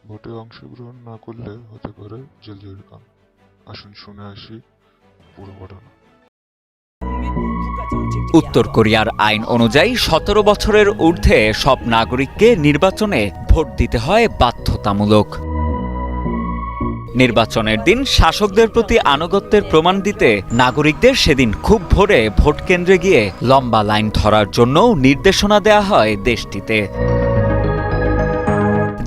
ভোটে অংশগ্রহণ না করলে হতে পারে জেল জরিমানা। আসুন শুনে আসি পুরো ঘটনা। উত্তর কোরিয়ার আইন অনুযায়ী ১৭ বছরের ঊর্ধ্বে সব নাগরিককে নির্বাচনে ভোট দিতে হয় বাধ্যতামূলক। নির্বাচনের দিন শাসকদের প্রতি আনুগত্যের প্রমাণ দিতে নাগরিকদের সেদিন খুব ভোরে ভোট কেন্দ্রে গিয়ে লম্বা লাইন ধরার জন্য নির্দেশনা দেয়া হয় দেশটিতে।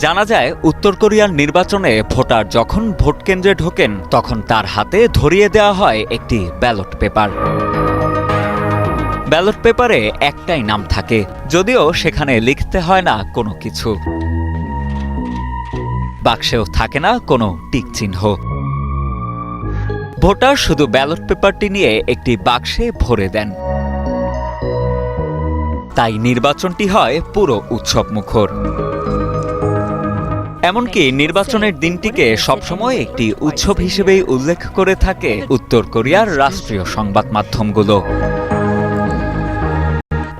জানা যায়, উত্তর কোরিয়ার নির্বাচনে ভোটার যখন ভোট কেন্দ্রে ঢোকেন তখন তার হাতে ধরিয়ে দেওয়া হয় একটি ব্যালট পেপার। ব্যালট পেপারে একটাই নাম থাকে, যদিও সেখানে লিখতে হয় না কোনো কিছু। বাক্সেও থাকে না কোনো টিক চিহ্ন। ভোটার শুধু ব্যালট পেপারটি নিয়ে একটি বাক্সে ভরে দেন। তাই নির্বাচনটি হয় পুরো উৎসবমুখর। এমনকি নির্বাচনের দিনটিকে সবসময় একটি উৎসব হিসেবেই উল্লেখ করে থাকে উত্তর কোরিয়ার রাষ্ট্রীয় সংবাদ মাধ্যমগুলো।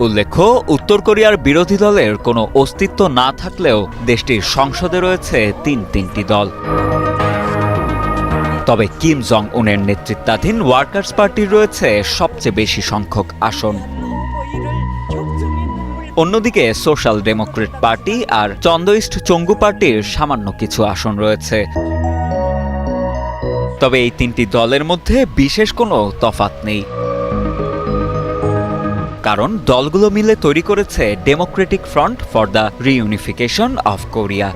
উল্লেখ্য, উত্তর কোরিয়ার বিরোধী দলের কোনো অস্তিত্ব না থাকলেও দেশটির সংসদে রয়েছে তিনটি দল। তবে কিম জং উনের নেতৃত্বাধীন ওয়ার্কার্স পার্টির রয়েছে সবচেয়ে বেশি সংখ্যক আসন। অন্যদিকে সোশ্যাল ডেমোক্রেট পার্টি আর চন্দইস্ট চঙ্গু পার্টির সামান্য কিছু আসন রয়েছে। তবে এই তিনটি দলের মধ্যে বিশেষ কোনো তফাৎ নেই, কারণ দলগুলো মিলে তৈরি করেছে democratic front for the reunification of Korea.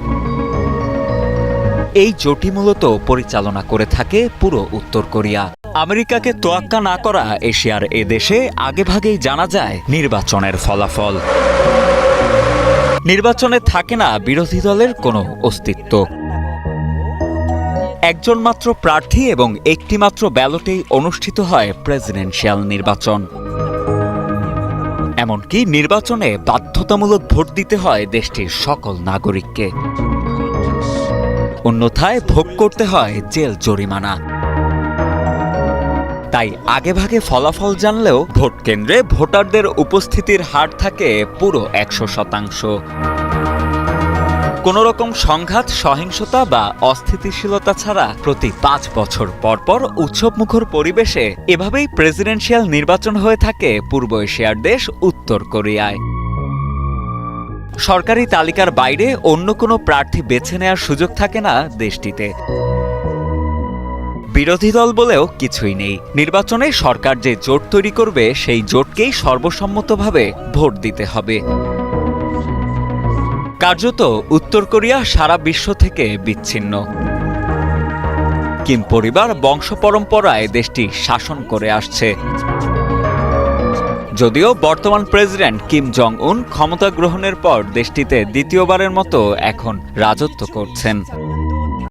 এই জোটই মূলত পরিচালনা করে থাকে পুরো উত্তর কোরিয়া। আমেরিকাকে তোয়াক্কা না করা এশিয়ার এ দেশে আগেভাগেই জানা যায় নির্বাচনের ফলাফল। নির্বাচনে থাকে না বিরোধী দলের কোনো অস্তিত্ব। একজন মাত্র প্রার্থী এবং একটি মাত্র ব্যালটেই অনুষ্ঠিত হয় প্রেসিডেন্সিয়াল নির্বাচন। এমনকি নির্বাচনে বাধ্যতামূলক ভোট দিতে হয় দেশটির সকল নাগরিককে। অন্যথায় ভোগ করতে হয় জেল জরিমানা। তাই আগেভাগে ফলাফল জানলেও ভোট কেন্দ্রে ভোটারদের উপস্থিতির হার থাকে পুরো ১০০%। কোনো রকম সংঘাত, সহিংসতা বা অস্থিতিশীলতা ছাড়া প্রতি ৫ বছর পর উৎসবমুখর পরিবেশে এভাবেই প্রেসিডেন্সিয়াল নির্বাচন হয়ে থাকে পূর্ব এশিয়ার দেশ উত্তর কোরিয়ায়। সরকারি তালিকার বাইরে অন্য কোনো প্রার্থী বেছে নেওয়ার সুযোগ থাকে না দেশটিতে। বিরোধী দল বলেও কিছুই নেই। নির্বাচনে সরকার যে জোট তৈরি করবে সেই জোটকেই সর্বসম্মতভাবে ভোট দিতে হবে। কার্যত উত্তর কোরিয়া সারা বিশ্ব থেকে বিচ্ছিন্ন। কিম পরিবার বংশ পরম্পরায় দেশটি শাসন করে আসছে। যদিও বর্তমান প্রেসিডেন্ট কিম জং উন ক্ষমতা গ্রহণের পর দেশটিতে দ্বিতীয়বারের মতো এখন রাজত্ব করছেন।